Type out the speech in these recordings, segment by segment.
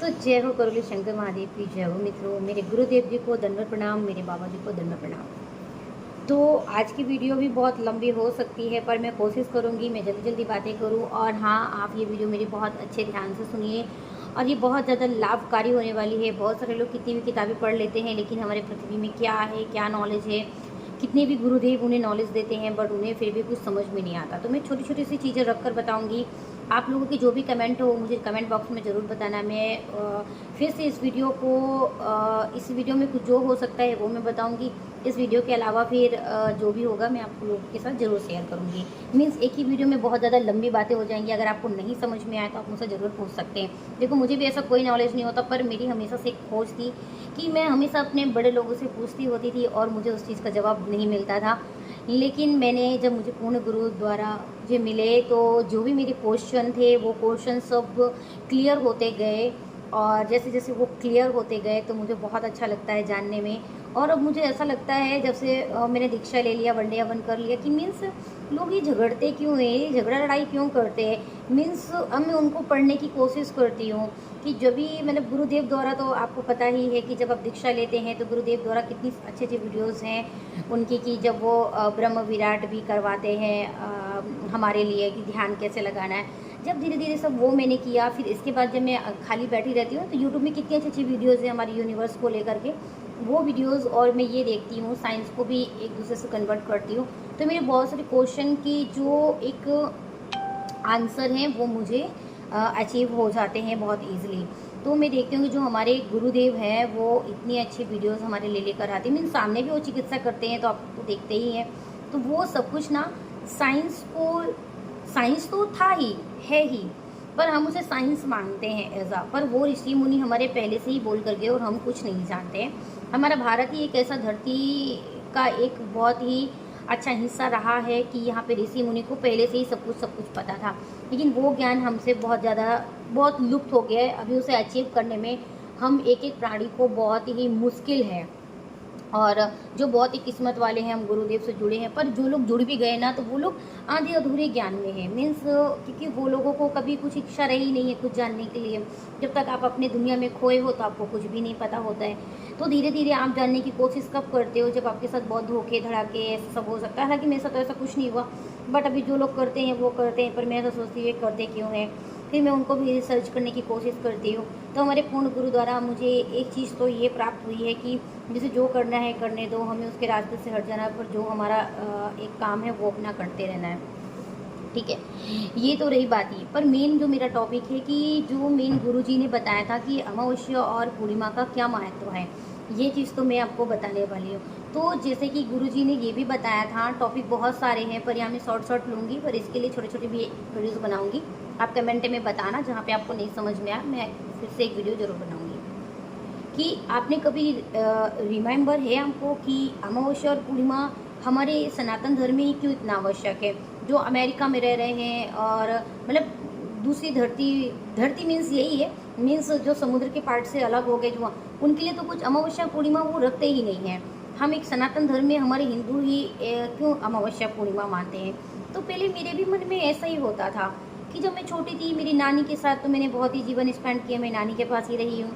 तो जय हो करोली शंकर महादेव की जय हो मित्रों। मेरे गुरुदेव जी को दंडवत प्रणाम, मेरे बाबा जी को दंडवत प्रणाम। तो आज की वीडियो भी बहुत लंबी हो सकती है, पर मैं कोशिश करूंगी मैं जल्दी जल्दी बातें करूं। और हाँ, आप ये वीडियो मेरी बहुत अच्छे ध्यान से सुनिए और ये बहुत ज़्यादा लाभकारी होने वाली है। बहुत सारे लोग कितनी भी किताबें पढ़ लेते हैं, लेकिन हमारे पृथ्वी में क्या है, क्या नॉलेज है, कितने भी गुरुदेव उन्हें नॉलेज देते हैं, बट उन्हें फिर भी कुछ समझ में नहीं आता। तो मैं छोटी छोटी सी चीज़ें रख कर बताऊँगी। आप लोगों के जो भी कमेंट हो मुझे कमेंट बॉक्स में ज़रूर बताना। मैं फिर से इस वीडियो में कुछ जो हो सकता है वो मैं बताऊंगी। इस वीडियो के अलावा फिर जो भी होगा मैं आप लोगों के साथ ज़रूर शेयर करूंगी। मीन्स एक ही वीडियो में बहुत ज़्यादा लंबी बातें हो जाएंगी। अगर आपको नहीं समझ में आए तो आप मुझसे ज़रूर पूछ सकते हैं। देखो, मुझे भी ऐसा कोई नॉलेज नहीं होता, पर मेरी हमेशा से एक खोज थी कि मैं हमेशा अपने बड़े लोगों से पूछती होती थी और मुझे उस चीज़ का जवाब नहीं मिलता था। लेकिन मैंने जब मुझे पूर्ण गुरु द्वारा जो मिले, तो जो भी मेरे क्वेश्चन थे वो क्वेश्चन सब क्लियर होते गए। और जैसे जैसे वो क्लियर होते गए तो मुझे बहुत अच्छा लगता है जानने में। और अब मुझे ऐसा लगता है जब से मैंने दीक्षा ले लिया, वन डे वन कर लिया, कि मीन्स लोग ये झगड़ते क्यों हैं, ये झगड़ा लड़ाई क्यों करते हैं। मीन्स अब मैं उनको पढ़ने की कोशिश करती हूँ कि जब भी मतलब गुरुदेव द्वारा, तो आपको पता ही है कि जब आप दीक्षा लेते हैं तो गुरुदेव द्वारा कितनी अच्छी अच्छी वीडियोज़ हैं उनकी, कि जब वो ब्रह्म विराट भी करवाते हैं हमारे लिए कि ध्यान कैसे लगाना है। जब धीरे धीरे सब वो मैंने किया, फिर इसके बाद जब मैं खाली बैठी रहती हूँ तो यूट्यूब में कितनी अच्छी अच्छी वीडियोज़ हैं हमारे यूनिवर्स को लेकर के, वो वीडियोज़ और मैं ये देखती हूँ, साइंस को भी एक दूसरे से कन्वर्ट करती हूँ। तो मेरे बहुत सारे क्वेश्चन की जो एक आंसर हैं वो मुझे अचीव हो जाते हैं बहुत ईजिली। तो मैं देखती हूँ कि जो हमारे गुरुदेव हैं वो इतनी अच्छी वीडियोस हमारे ले लेकर आते हैं। मीन सामने भी वो चिकित्सा करते हैं तो आप तो देखते ही हैं। तो वो सब कुछ ना साइंस तो था ही, है ही, पर हम उसे साइंस मानते हैं एज आ, पर वो ऋषि मुनि हमारे पहले से ही बोल कर गए और हम कुछ नहीं जानते हैं। हमारा भारत ही एक ऐसा धरती का एक बहुत ही अच्छा हिस्सा रहा है कि यहाँ पे ऋषि मुनि को पहले से ही सब कुछ पता था। लेकिन वो ज्ञान हमसे बहुत लुप्त हो गया है। अभी उसे अचीव करने में हम एक एक प्राणी को बहुत ही मुश्किल है। और जो बहुत ही किस्मत वाले हैं, हम गुरुदेव से जुड़े हैं, पर जो लोग जुड़ भी गए ना तो वो लोग आधे अधूरे ज्ञान में हैं। मीन्स क्योंकि वो लोगों को कभी कुछ इच्छा रही नहीं है कुछ जानने के लिए। जब तक आप अपने दुनिया में खोए हो तो आपको कुछ भी नहीं पता होता है। तो धीरे धीरे आप जानने की कोशिश कब करते हो, जब आपके साथ बहुत धोखे धड़ाके ऐसा सब हो सकता है। हालांकि मेरे साथ तो ऐसा कुछ नहीं हुआ, बट अभी जो लोग करते हैं वो करते हैं, पर मैं ऐसा सोचती हूँ करते क्यों हैं। फिर मैं उनको भी रिसर्च करने की कोशिश करती हूँ। तो हमारे पूर्ण गुरु द्वारा मुझे एक चीज़ तो ये प्राप्त हुई है कि जिसे जो करना है करने दो, हमें उसके रास्ते से हट जाना है, पर जो हमारा एक काम है वो अपना करते रहना है। ठीक है, ये तो रही बात ही। पर मेन जो मेरा टॉपिक है कि जो मेन गुरुजी ने बताया था कि अमावस्या और पूर्णिमा का क्या महत्व है, ये चीज़ तो मैं आपको बताने वाली हूँ। तो जैसे कि गुरुजी ने ये भी बताया था, टॉपिक बहुत सारे हैं पर यहाँ मैं शॉर्ट लूँगी, पर इसके लिए छोटे छोटे भी वीडियोज़ बनाऊँगी। आप कमेंट में बताना जहाँ पे आपको नहीं समझ में आया, मैं फिर से एक वीडियो ज़रूर बनाऊँगी। कि आपने कभी रिमेंबर है हमको कि अमावस्या और पूर्णिमा हमारे सनातन धर्म में ही क्यों इतना आवश्यक है। जो अमेरिका में रह रहे हैं और मतलब दूसरी धरती मीन्स यही है, मीन्स जो समुद्र के पार्ट से अलग हो गए, जो उनके लिए तो कुछ अमावस्या पूर्णिमा वो रखते ही नहीं है। हम एक सनातन धर्म में हमारे हिंदू ही क्यों अमावस्या पूर्णिमा मानते हैं। तो पहले मेरे भी मन में ऐसा ही होता था कि जब मैं छोटी थी मेरी नानी के साथ, तो मैंने बहुत ही जीवन स्पेंड किया, मैं नानी के पास ही रही हूँ।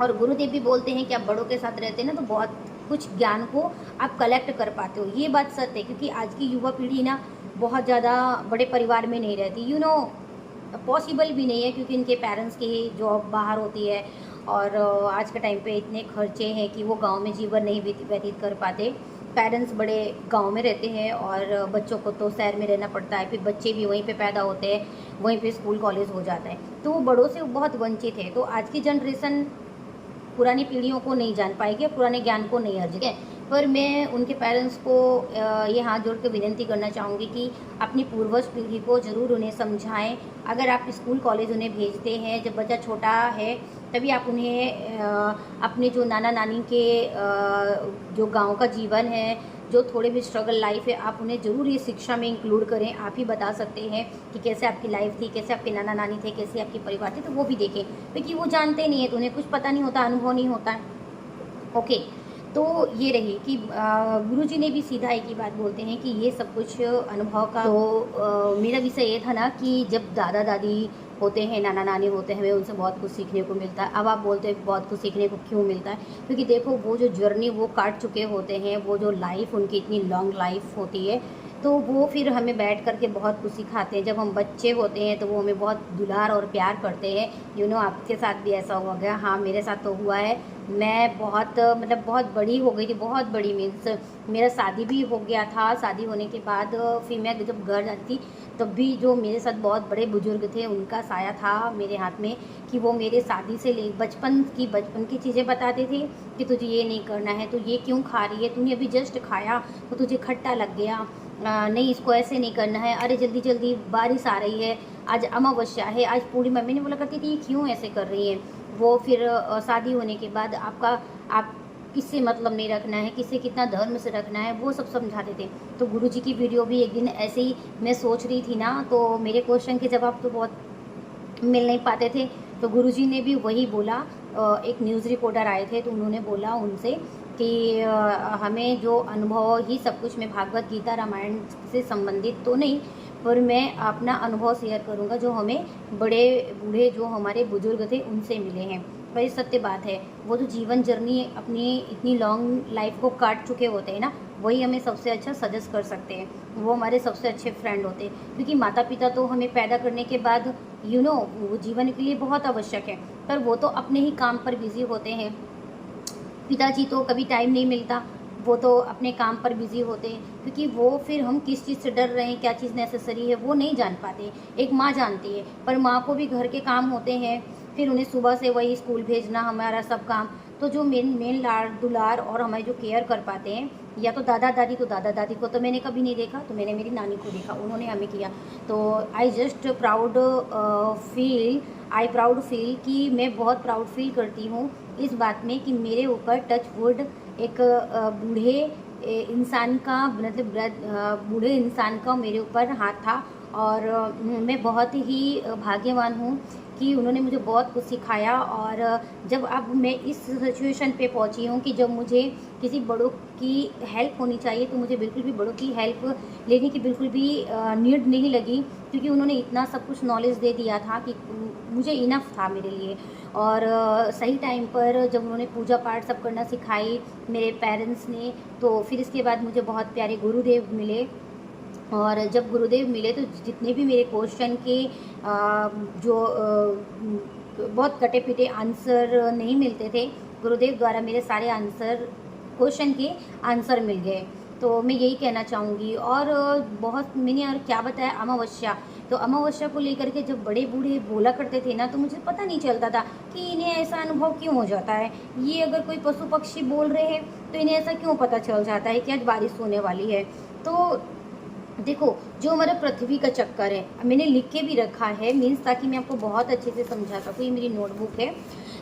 और गुरुदेव भी बोलते हैं कि आप बड़ों के साथ रहते हैं ना तो बहुत कुछ ज्ञान को आप कलेक्ट कर पाते हो। ये बात सत्य है, क्योंकि आज की युवा पीढ़ी ना बहुत ज़्यादा बड़े परिवार में नहीं रहती। पॉसिबल भी नहीं है, क्योंकि इनके पेरेंट्स की जॉब बाहर होती है और आज के टाइम पे इतने खर्चे हैं कि वो गांव में जीवन नहीं व्यतीत कर पाते। पेरेंट्स बड़े गांव में रहते हैं और बच्चों को तो शहर में रहना पड़ता है, फिर बच्चे भी वहीं पे पैदा होते हैं, वहीं पे स्कूल कॉलेज हो जाता है, तो वो बड़ों से बहुत वंचित है। तो आज की जनरेशन पुरानी पीढ़ियों को नहीं जान पाएगी, पुराने ज्ञान को नहीं अर्जित। पर मैं उनके पेरेंट्स को ये हाथ जोड़ के विनती करना चाहूँगी कि अपनी पूर्वज पीढ़ी को ज़रूर उन्हें समझाएं। अगर आप स्कूल कॉलेज उन्हें भेजते हैं, जब बच्चा छोटा है तभी आप उन्हें अपने जो नाना नानी के जो गांव का जीवन है, जो थोड़े भी स्ट्रगल लाइफ है, आप उन्हें ज़रूर ये शिक्षा में इंक्लूड करें। आप ही बता सकते हैं कि कैसे आपकी लाइफ थी, कैसे आपके नाना नानी थे, कैसे आपके परिवार थे, तो वो भी देखें, क्योंकि वो जानते नहीं है तो उन्हें कुछ पता नहीं होता, अनुभव नहीं होता है। ओके, तो ये रही कि गुरुजी ने भी सीधा एक ही बात बोलते हैं कि ये सब कुछ अनुभव का। तो मेरा विषय ये था ना कि जब दादा दादी होते हैं, नाना नानी होते हैं, हमें उनसे बहुत कुछ सीखने को मिलता है। अब आप बोलते हैं बहुत कुछ सीखने को क्यों मिलता है, क्योंकि देखो वो जो जर्नी वो काट चुके होते हैं, वो जो लाइफ उनकी इतनी लॉन्ग लाइफ होती है, तो वो फिर हमें बैठ कर के बहुत कुछ सिखाते हैं। जब हम बच्चे होते हैं तो वो हमें बहुत दुलार और प्यार करते हैं। आपके साथ भी ऐसा हुआ गया? हाँ, मेरे साथ तो हुआ है। मैं बहुत मतलब बहुत बड़ी हो गई थी, बहुत बड़ी मीन्स मेरा शादी भी हो गया था। शादी होने के बाद फिर मैं जब घर जाती थी तब भी जो मेरे साथ बहुत बड़े बुजुर्ग थे उनका साया था मेरे हाथ में, कि वो मेरे शादी से ले बचपन की चीज़ें बताते थे कि तुझे ये नहीं करना है, तू ये क्यों खा रही है, तूने अभी जस्ट खाया तो तुझे खट्टा लग गया, नहीं इसको ऐसे नहीं करना है, अरे जल्दी जल्दी बारिश आ रही है, आज अमावस्या है, आज पूर्णिमा। मैंने बोला करती थी क्यों ऐसे कर रही है। वो फिर शादी होने के बाद आप किससे मतलब नहीं रखना है, किससे कितना धर्म से रखना है, वो सब समझाते थे। तो गुरुजी की वीडियो भी एक दिन ऐसे ही मैं सोच रही थी ना, तो मेरे क्वेश्चन के जवाब तो बहुत मिल नहीं पाते थे, तो गुरुजी ने भी वही बोला। एक न्यूज़ रिपोर्टर आए थे तो उन्होंने बोला उनसे कि हमें जो अनुभव ही सब कुछ, मैं भागवत गीता रामायण से संबंधित तो नहीं, पर मैं अपना अनुभव शेयर करूंगा जो हमें बड़े बूढ़े जो हमारे बुजुर्ग थे उनसे मिले हैं। पर ये सत्य बात है, वो जो जीवन जर्नी अपनी इतनी लॉन्ग लाइफ को काट चुके होते हैं ना, वही हमें सबसे अच्छा सजेस्ट कर सकते हैं, वो हमारे सबसे अच्छे फ्रेंड होते हैं। क्योंकि माता पिता तो हमें पैदा करने के बाद वो जीवन के लिए बहुत आवश्यक है, पर वो तो अपने ही काम पर बिजी होते हैं। पिताजी तो कभी टाइम नहीं मिलता, वो तो अपने काम पर बिजी होते हैं, क्योंकि वो फिर हम किस चीज़ से डर रहे हैं, क्या चीज़ नेसेसरी है, वो नहीं जान पाते। एक माँ जानती है, पर माँ को भी घर के काम होते हैं, फिर उन्हें सुबह से वही स्कूल भेजना, हमारा सब काम। तो जो मेन लाड़ दुलार और हमारे जो केयर कर पाते हैं, या तो दादा दादी, तो दादा दादी को तो मैंने कभी नहीं देखा, तो मैंने मेरी नानी को देखा, उन्होंने हमें किया। तो आई प्राउड फील कि मैं बहुत प्राउड फील करती हूँ इस बात में कि मेरे ऊपर टच वुड एक बूढ़े इंसान का मेरे ऊपर हाथ था। और मैं बहुत ही भाग्यवान हूँ कि उन्होंने मुझे बहुत कुछ सिखाया। और जब अब मैं इस सिचुएशन पे पहुँची हूँ कि जब मुझे किसी बड़ों की हेल्प होनी चाहिए, तो मुझे बिल्कुल भी बड़ों की हेल्प लेने की बिल्कुल भी नीड नहीं लगी, क्योंकि उन्होंने इतना सब कुछ नॉलेज दे दिया था कि मुझे इनफ था मेरे लिए। और सही टाइम पर जब उन्होंने पूजा पाठ सब करना सिखाई मेरे पेरेंट्स ने, तो फिर इसके बाद मुझे बहुत प्यारे गुरुदेव मिले। और जब गुरुदेव मिले तो जितने भी मेरे क्वेश्चन के जो बहुत कटे पिटे आंसर नहीं मिलते थे, गुरुदेव द्वारा मेरे सारे क्वेश्चन के आंसर मिल गए। तो मैं यही कहना चाहूँगी। और बहुत मैंने और क्या बताया, अमावस्या, तो अमावस्या को लेकर के जब बड़े बूढ़े बोला करते थे ना, तो मुझे पता नहीं चलता था कि इन्हें ऐसा अनुभव क्यों हो जाता है। ये अगर कोई पशु पक्षी बोल रहे हैं तो इन्हें ऐसा क्यों पता चल जाता है कि आज बारिश होने वाली है। तो देखो, जो हमारा पृथ्वी का चक्कर है, मैंने लिख के भी रखा है मीन्स, ताकि मैं आपको बहुत अच्छे से समझा सकूँ। ये मेरी नोटबुक है।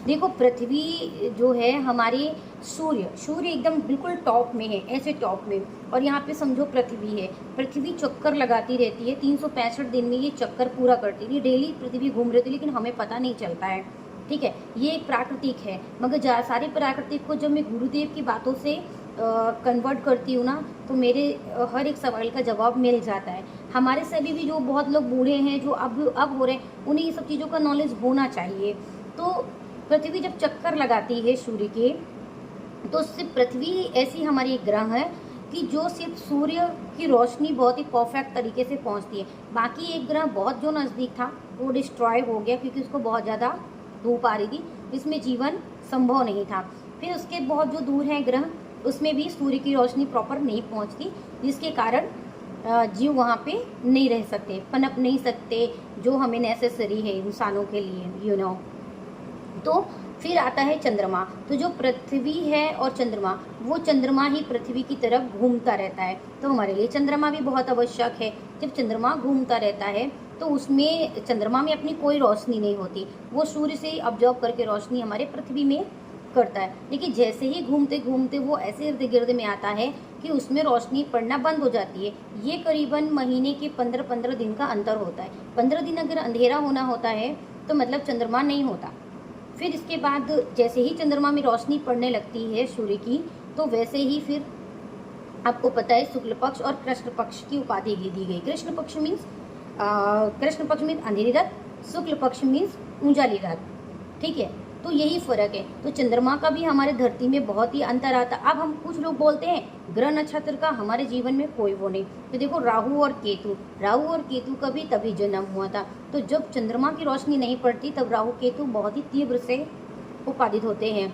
देखो, पृथ्वी जो है हमारे सूर्य एकदम बिल्कुल टॉप में है, ऐसे टॉप में। और यहाँ पे समझो पृथ्वी है, पृथ्वी चक्कर लगाती रहती है, 365 दिन में ये चक्कर पूरा करती है। डेली पृथ्वी घूम रही थी, लेकिन हमें पता नहीं चलता है। ठीक है, ये एक प्राकृतिक है। मगर सारे प्राकृतिक को जब मैं गुरुदेव की बातों से कन्वर्ट करती हूँ ना, तो मेरे हर एक सवाल का जवाब मिल जाता है। हमारे से भी जो बहुत लोग बूढ़े हैं, जो अब हो रहे हैं, उन्हें ये सब चीज़ों का नॉलेज होना चाहिए। तो पृथ्वी जब चक्कर लगाती है सूर्य के, तो सिर्फ पृथ्वी ऐसी हमारी एक ग्रह है कि जो सिर्फ सूर्य की रोशनी बहुत ही परफेक्ट तरीके से पहुंचती है। बाकी एक ग्रह बहुत जो नज़दीक था वो डिस्ट्रॉय हो गया, क्योंकि उसको बहुत ज़्यादा धूप आ रही थी, जिसमें जीवन संभव नहीं था। फिर उसके बहुत जो दूर है ग्रह, उसमें भी सूर्य की रोशनी प्रॉपर नहीं पहुंचती, जिसके कारण जीव वहाँ पे नहीं रह सकते, पनप नहीं सकते, जो हमें नेसेसरी है इंसानों के लिए, तो फिर आता है चंद्रमा। तो जो पृथ्वी है और चंद्रमा, वो चंद्रमा ही पृथ्वी की तरफ घूमता रहता है, तो हमारे लिए चंद्रमा भी बहुत आवश्यक है। जब चंद्रमा घूमता रहता है तो उसमें चंद्रमा में अपनी कोई रोशनी नहीं होती, वो सूर्य से ऑब्जर्व करके रोशनी हमारे पृथ्वी में करता है। लेकिन जैसे ही घूमते घूमते वो ऐसे इर्द गिर्द में आता है कि उसमें रोशनी पड़ना बंद हो जाती है। ये करीबन महीने के 15-15 दिन का अंतर होता है। 15 दिन अगर अंधेरा होना होता है तो मतलब चंद्रमा नहीं होता। फिर इसके बाद जैसे ही चंद्रमा में रोशनी पड़ने लगती है सूर्य की, तो वैसे ही फिर आपको पता है शुक्ल पक्ष और कृष्ण पक्ष की उपाधि दी गई। कृष्ण पक्ष मीन्स अंधेरी रात, शुक्ल पक्ष मीन्स उजाली रात, ठीक है। तो यही फर्क है। तो चंद्रमा का भी हमारे धरती में बहुत ही अंतर आता। अब हम कुछ लोग बोलते हैं ग्रह नक्षत्र का हमारे जीवन में कोई वो नहीं। तो देखो राहु और केतु का भी तभी जन्म हुआ था। तो जब चंद्रमा की रोशनी नहीं पड़ती तब राहु केतु बहुत ही तीव्र से उत्पादित होते हैं।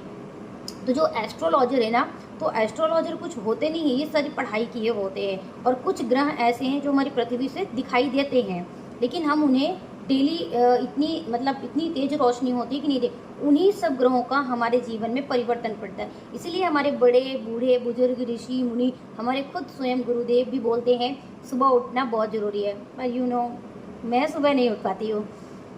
तो जो एस्ट्रोलॉजर है ना, तो एस्ट्रोलॉजर कुछ होते नहीं है, ये सारी पढ़ाई किए होते हैं। और कुछ ग्रह ऐसे हैं जो हमारी पृथ्वी से दिखाई देते हैं, लेकिन हम उन्हें डेली इतनी तेज रोशनी होती है कि नहीं देख। उन्हीं सब ग्रहों का हमारे जीवन में परिवर्तन पड़ता है। इसीलिए हमारे बड़े बूढ़े बुजुर्ग ऋषि मुनि, हमारे खुद स्वयं गुरुदेव भी बोलते हैं सुबह उठना बहुत ज़रूरी है। पर मैं सुबह नहीं उठ पाती हूँ।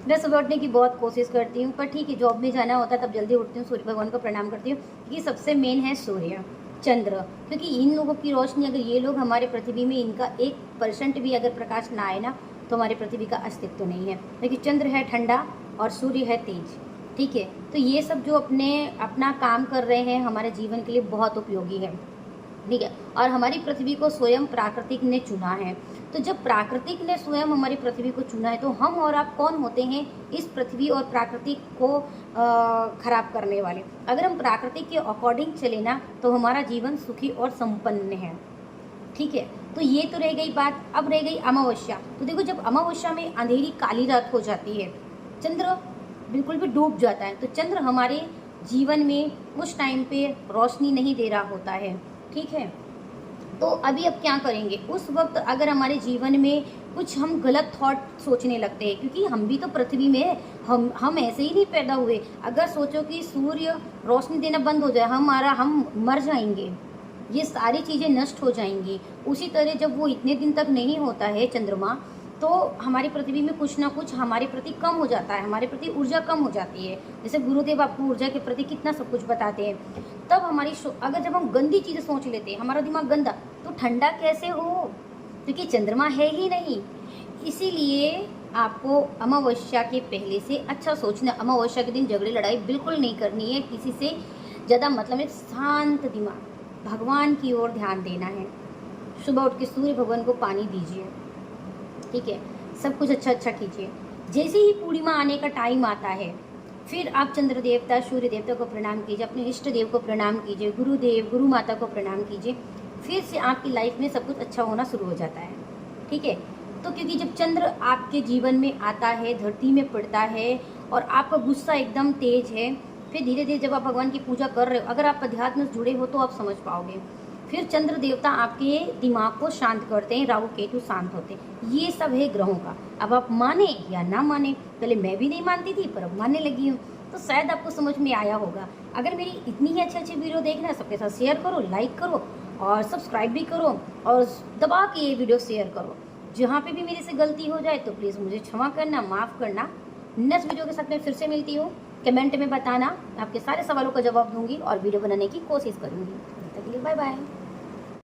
मैं सुबह उठने की बहुत कोशिश करती हूँ, पर ठीक है, जॉब में जाना होता है तब जल्दी उठती हूँ, सूर्य भगवान को प्रणाम करती हूँ। क्योंकि सबसे मेन है सूर्य चंद्र, क्योंकि इन लोगों की रोशनी, अगर ये लोग हमारे पृथ्वी में इनका 1% भी अगर प्रकाश ना आए ना, तो हमारी पृथ्वी का अस्तित्व नहीं है। क्योंकि चंद्र है ठंडा और सूर्य है तेज, ठीक है। तो ये सब जो अपना काम कर रहे हैं हमारे जीवन के लिए बहुत उपयोगी है, ठीक है। और हमारी पृथ्वी को स्वयं प्राकृतिक ने चुना है। तो जब प्राकृतिक ने स्वयं हमारी पृथ्वी को चुना है, तो हम और आप कौन होते हैं इस पृथ्वी और प्राकृतिक को खराब करने वाले। अगर हम प्राकृतिक के अकॉर्डिंग चले ना, तो हमारा जीवन सुखी और संपन्न है, ठीक है। तो ये तो रह गई बात। अब रह गई अमावस्या। तो देखो, जब अमावस्या में अंधेरी काली रात हो जाती है, चंद्र बिल्कुल भी डूब जाता है, तो चंद्र हमारे जीवन में उस टाइम पे रोशनी नहीं दे रहा होता है, ठीक है। तो अभी अब क्या करेंगे उस वक्त, अगर हमारे जीवन में कुछ हम गलत थॉट सोचने लगते हैं, क्योंकि हम भी तो पृथ्वी में हम ऐसे ही नहीं पैदा हुए। अगर सोचो कि सूर्य रोशनी देना बंद हो जाए, हम मर जाएंगे, ये सारी चीज़ें नष्ट हो जाएंगी। उसी तरह जब वो इतने दिन तक नहीं होता है चंद्रमा, तो हमारी पृथ्वी में कुछ ना कुछ हमारे प्रति कम हो जाता है, हमारे प्रति ऊर्जा कम हो जाती है। जैसे गुरुदेव आपको ऊर्जा के प्रति कितना सब कुछ बताते हैं। तब अगर जब हम गंदी चीज़ें सोच लेते हैं, हमारा दिमाग गंदा, तो ठंडा कैसे हो, क्योंकि चंद्रमा है ही नहीं। इसीलिए आपको अमावस्या के पहले से अच्छा सोचना। अमावस्या के दिन झगड़े लड़ाई बिल्कुल नहीं करनी है किसी से, ज़्यादा मतलब है शांत दिमाग, भगवान की ओर ध्यान देना है। सुबह उठ के सूर्य भगवान को पानी दीजिए, ठीक है, सब कुछ अच्छा कीजिए। जैसे ही पूर्णिमा आने का टाइम आता है, फिर आप चंद्र देवता, सूर्य देवता को प्रणाम कीजिए, अपने इष्ट देव को प्रणाम कीजिए, गुरुदेव, गुरु माता को प्रणाम कीजिए। फिर से आपकी लाइफ में सब कुछ अच्छा होना शुरू हो जाता है, ठीक है। तो क्योंकि जब चंद्र आपके जीवन में आता है, धरती में पड़ता है, और आपका गुस्सा एकदम तेज है, फिर धीरे धीरे जब आप भगवान की पूजा कर रहे हो, अगर आप अध्यात्म से जुड़े हो तो आप समझ पाओगे। फिर चंद्र देवता आपके दिमाग को शांत करते हैं, राहु केतु शांत होते हैं। ये सब है ग्रहों का। अब आप माने या ना माने, पहले मैं भी नहीं मानती थी पर अब मानने लगी हूँ, तो शायद आपको समझ में आया होगा। अगर मेरी इतनी ही अच्छी वीडियो देखना है, सबके साथ शेयर करो, लाइक करो और सब्सक्राइब भी करो, और दबा के ये वीडियो शेयर करो। जहाँ पे भी मेरे से गलती हो जाए तो प्लीज़ मुझे क्षमा करना, माफ़ करना। नेक्स्ट वीडियो के साथ मैं फिर से मिलती हूँ। कमेंट में बताना, आपके सारे सवालों का जवाब दूंगी और वीडियो बनाने की कोशिश करूँगी। तब तक के लिए बाय बाय।